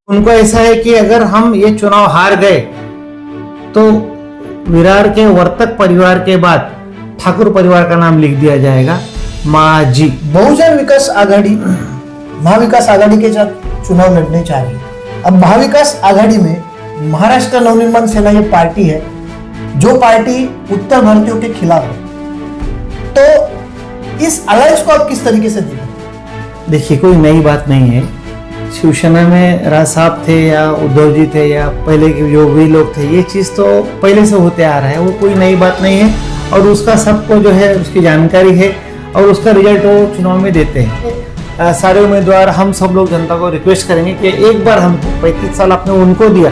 उनको ऐसा है कि अगर हम ये चुनाव हार गए तो विरार के वर्तक परिवार के बाद ठाकुर परिवार का नाम लिख दिया जाएगा माजी। बहुजन विकास आघाड़ी महाविकास आघाड़ी के साथ चुनाव लड़ने जा रही है। अब महाविकास आघाड़ी में महाराष्ट्र नवनिर्माण सेना ये पार्टी है जो पार्टी उत्तर भारतीयों के खिलाफ है। तो इस अलायंस को आप किस तरीके से देखें? देखिए, कोई नई बात नहीं है। शिवसेना में राज साहब थे या उद्धव जी थे या पहले के जो भी लोग थे, ये चीज़ तो पहले से होते आ रहा है, वो कोई नई बात नहीं है। और उसका सबको जो है उसकी जानकारी है और उसका रिजल्ट वो चुनाव में देते हैं। सारे उम्मीदवार, हम सब लोग जनता को रिक्वेस्ट करेंगे कि एक बार हमको 35 साल आपने उनको दिया,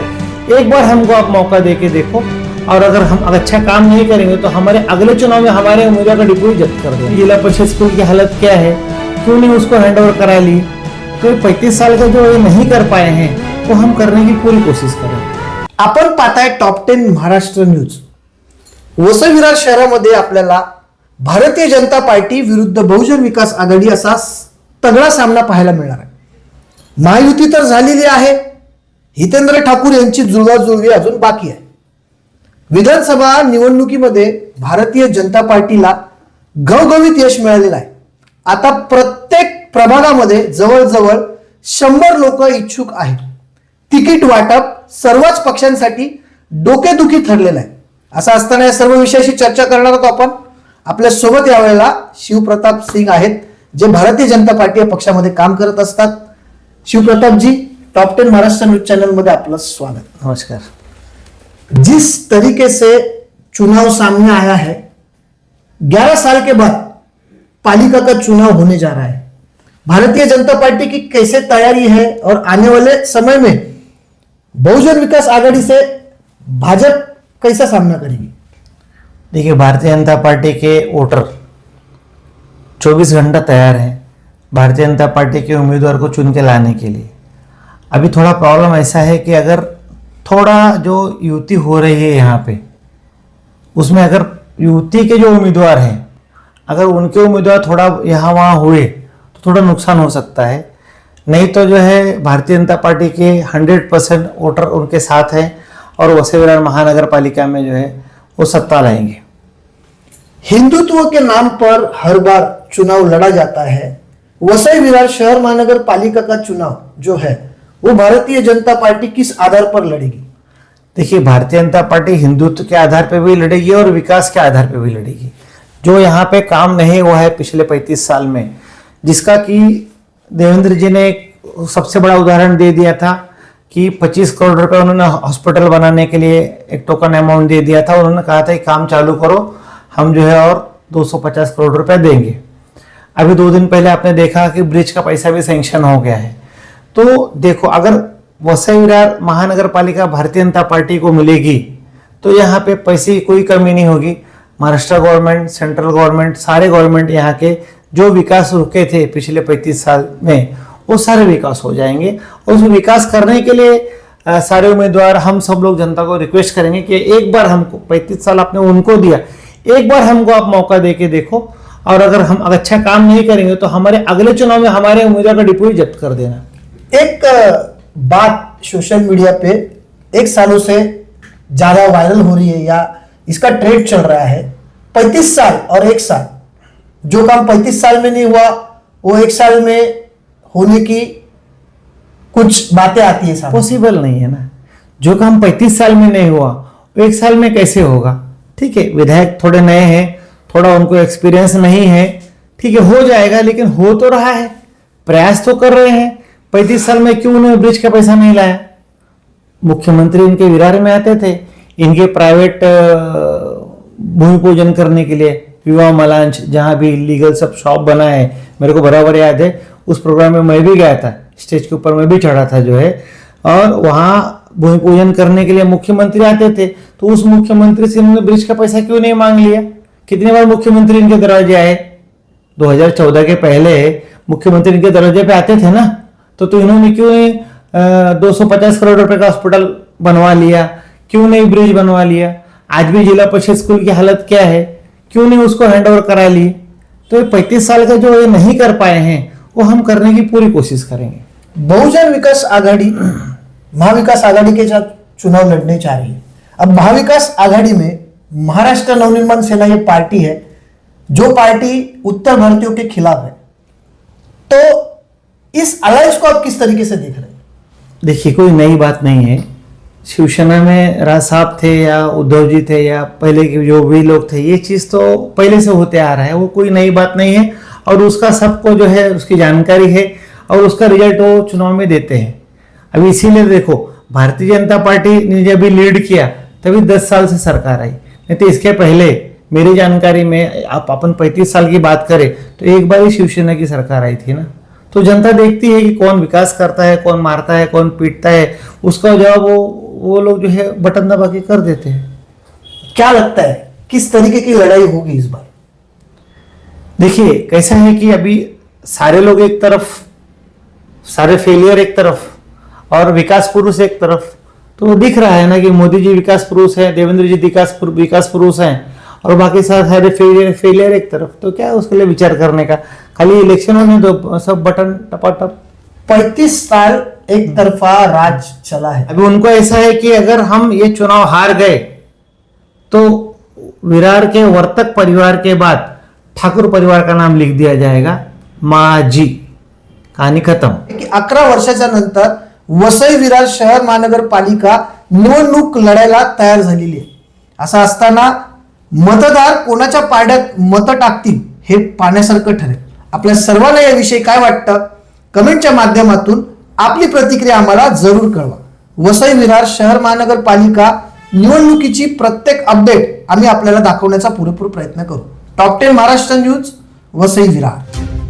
एक बार हमको आप मौका दे के देखो। और अगर हम अच्छा काम नहीं करेंगे तो हमारे अगले चुनाव में हमारे उम्मीदवार का डिपो ही जब्त कर देंगे। जिला परिषद स्कूल की हालत क्या है, क्यों नहीं उसको हैंड ओवर करा ली? तो 35 साल का जो ये नहीं कर पाए हैं वो हम करने की पूरी कोशिश करें। आपण पाहताय टॉप 10 महाराष्ट्र न्यूज। वसई विरार शहरामध्ये आपल्याला भारतीय जनता पार्टी विरुद्ध बहुजन विकास आघाडी असा तगडा सामना पाहायला मिळणार आहे। महायुती तर झालेली आहे, हितेंद्र ठाकूर यांची जुळवाजुळवी अजून बाकी आहे। विधानसभा निवडणुकीमध्ये भारतीय जनता पार्टीला घवघवीत यश मिळालेलं आहे। आता प्रत्येक प्रभागामध्ये जवळजवळ 100 लोक इच्छुक आहेत। तिकीट वाटप सर्वच पक्षांसाठी डोकेदुखी ठरलेलं आहे। असं असताना या सर्व विषयाशी चर्चा करणार आहोत आपण। आपल्या सोबत यावेळेला शिवप्रताप सिंग आहेत, जे भारतीय जनता पार्टी या पक्षामध्ये काम करत असतात। शिवप्रताप जी, टॉप 10 महाराष्ट्र न्यूज चैनल में आपका स्वागत। नमस्कार। जिस तरीके से चुनाव सामने आया है, 11 साल के बाद पालिका का चुनाव होने जा रहा है, भारतीय जनता पार्टी की कैसे तैयारी है और आने वाले समय में बहुजन विकास आघाड़ी से भाजपा कैसा सामना करेगी? देखिए, भारतीय जनता पार्टी के वोटर 24 घंटा तैयार हैं भारतीय जनता पार्टी के उम्मीदवार को चुन के लाने के लिए। अभी थोड़ा प्रॉब्लम ऐसा है कि अगर थोड़ा जो युति हो रही है यहाँ पे, उसमें अगर युति के जो उम्मीदवार हैं अगर उनके उम्मीदवार थोड़ा यहाँ वहाँ हुए तो थोड़ा नुकसान हो सकता है। नहीं तो जो है भारतीय जनता पार्टी के 100% वोटर उनके साथ हैं और वसई विरार महानगर पालिका में जो है वो सत्ता लाएंगे। हिंदुत्व के नाम पर हर बार चुनाव लड़ा जाता है। वसई विरार शहर महानगर पालिका का चुनाव जो है वो भारतीय जनता पार्टी किस आधार पर लड़ेगी? देखिए, भारतीय जनता पार्टी हिंदुत्व के आधार पर भी लड़ेगी और विकास के आधार पर भी लड़ेगी। जो यहाँ पे काम नहीं हुआ है पिछले 35 साल में, जिसका कि देवेंद्र जी ने एक सबसे बड़ा उदाहरण दे दिया था कि 25 करोड़ रुपए उन्होंने हॉस्पिटल बनाने के लिए एक टोकन अमाउंट दे दिया था। उन्होंने कहा था कि काम चालू करो, हम जो है और 250 करोड़ रुपए देंगे। अभी 2 दिन पहले आपने देखा कि ब्रिज का पैसा भी सैंक्शन हो गया है। तो देखो, अगर वसई विरार महानगर पालिका भारतीय जनता पार्टी को मिलेगी तो यहाँ पे पैसे की कोई कमी नहीं होगी। महाराष्ट्र गवर्नमेंट, सेंट्रल गवर्नमेंट, सारे गवर्नमेंट यहाँ के जो विकास रुके थे पिछले 35 साल में, वो सारे विकास हो जाएंगे। और उस विकास करने के लिए सारे उम्मीदवार, हम सब लोग जनता को रिक्वेस्ट करेंगे कि एक बार हमको 35 साल आपने उनको दिया, एक बार हमको आप मौका दे के देखो। और अगर हम अच्छा काम नहीं करेंगे तो हमारे अगले चुनाव में हमारे उम्मीदवार का डिपो ही जब्त कर देना। एक बात सोशल मीडिया पे एक सालों से ज्यादा वायरल हो रही है या इसका ट्रेंड चल रहा है, 35 साल और 1 साल। जो काम 35 साल में नहीं हुआ वो 1 साल में होने की कुछ बातें आती है सामने। पॉसिबल नहीं है ना। जो काम 35 साल में नहीं हुआ वो 1 साल में कैसे होगा? ठीक है, विधायक थोड़े नए हैं, थोड़ा उनको एक्सपीरियंस नहीं है, ठीक है, हो जाएगा। लेकिन हो तो रहा है, प्रयास तो कर रहे हैं। 35 साल में क्यों उन्होंने ब्रिज का पैसा नहीं लाया? मुख्यमंत्री इनके विरार में आते थे, इनके प्राइवेट भूमि पूजन करने के लिए, विवाह मलांच, जहाँ भी लीगल सब शॉप बना है, मेरे को बराबर याद है। उस प्रोग्राम में मैं भी गया था, स्टेज के ऊपर मैं भी चढ़ा था जो है, और वहाँ भूमि पूजन करने के लिए मुख्यमंत्री आते थे। तो उस मुख्यमंत्री से इन्होंने ब्रिज का पैसा क्यों नहीं मांग लिया? कितनी बार मुख्यमंत्री इनके दरवाजे आए? 2014 के पहले मुख्यमंत्री इनके दरवाजे पे आते थे ना। तो इन्होंने क्यों नहीं 250 करोड़ रुपए का हॉस्पिटल बनवा लिया? क्यों नहीं ब्रिज बनवा लिया? आज भी जिला परिषद स्कूल की हालत क्या है, क्यों नहीं उसको हैंड ओवर करा लिए? तो ये 35 साल का जो ये नहीं कर पाए हैं वो हम करने की पूरी कोशिश करेंगे। बहुजन विकास आघाड़ी महाविकास आघाड़ी के साथ चुनाव लड़ने जा रही है। अब महाविकास आघाड़ी में महाराष्ट्र नवनिर्माण सेना ये पार्टी है जो पार्टी उत्तर भारतीयों के खिलाफ है। तो इस अलायंस को आप किस तरीके से देख रहे हैं? देखिए, कोई नई बात नहीं है। शिवसेना में राज साहब थे या उद्धव जी थे या पहले के जो भी लोग थे, ये चीज़ तो पहले से होते आ रहा है, वो कोई नई बात नहीं है। और उसका सबको जो है उसकी जानकारी है और उसका रिजल्ट वो चुनाव में देते हैं। अभी इसीलिए देखो, भारतीय जनता पार्टी ने जब भी लीड किया तभी 10 साल से सरकार आई, नहीं तो इसके पहले मेरी जानकारी में आप अपन 35 साल की बात करें तो एक बार ही शिवसेना की सरकार आई थी ना। तो जनता देखती है कि कौन विकास करता है, कौन मारता है, कौन पीटता है, उसका जवाब वो लोग जो है बटन दबा के कर देते हैं। क्या लगता है किस तरीके की लड़ाई होगी इस बार? देखिए, कैसा है कि अभी सारे लोग एक तरफ, सारे फेलियर एक तरफ और विकास पुरुष एक तरफ, तो दिख रहा है ना कि मोदी जी विकास पुरुष है, देवेंद्र जी विकास पुरुष हैं और बाकी सारे फेलियर एक तरफ। तो क्या उसके लिए विचार करने का, खाली इलेक्शन होने दो, सब बटन टपाटप। 35 साल एक तरफा राज चला है। अभी उनको ऐसा है कि अगर हम ये चुनाव हार गए तो विरार के वर्तक परिवार के बाद ठाकुर परिवार का नाम लिख दिया जाएगा, माजी, कहानी खत्म। की 11 वर्षाच्या नंतर वसई विरार शहर महानगरपालिका निवडणूक लढायला तयार झालेली आहे। असं असताना मतदार कोणाच्या पारड्यात मत टाकतील हे पाहण्यासारखं ठरेल। आपल्या सर्वांना याविषयी काय वाटतं कमेंटच्या माध्यमातून आपली प्रतिक्रिया आम्हाला जरूर कळवा। वसई विरार शहर महानगरपालिका निवडणुकीची प्रत्येक अपडेट आम्ही आपल्याला दाखवण्याचा पुरेपूर प्रयत्न करू। Top 10 Maharashtra news, Vasai Virar.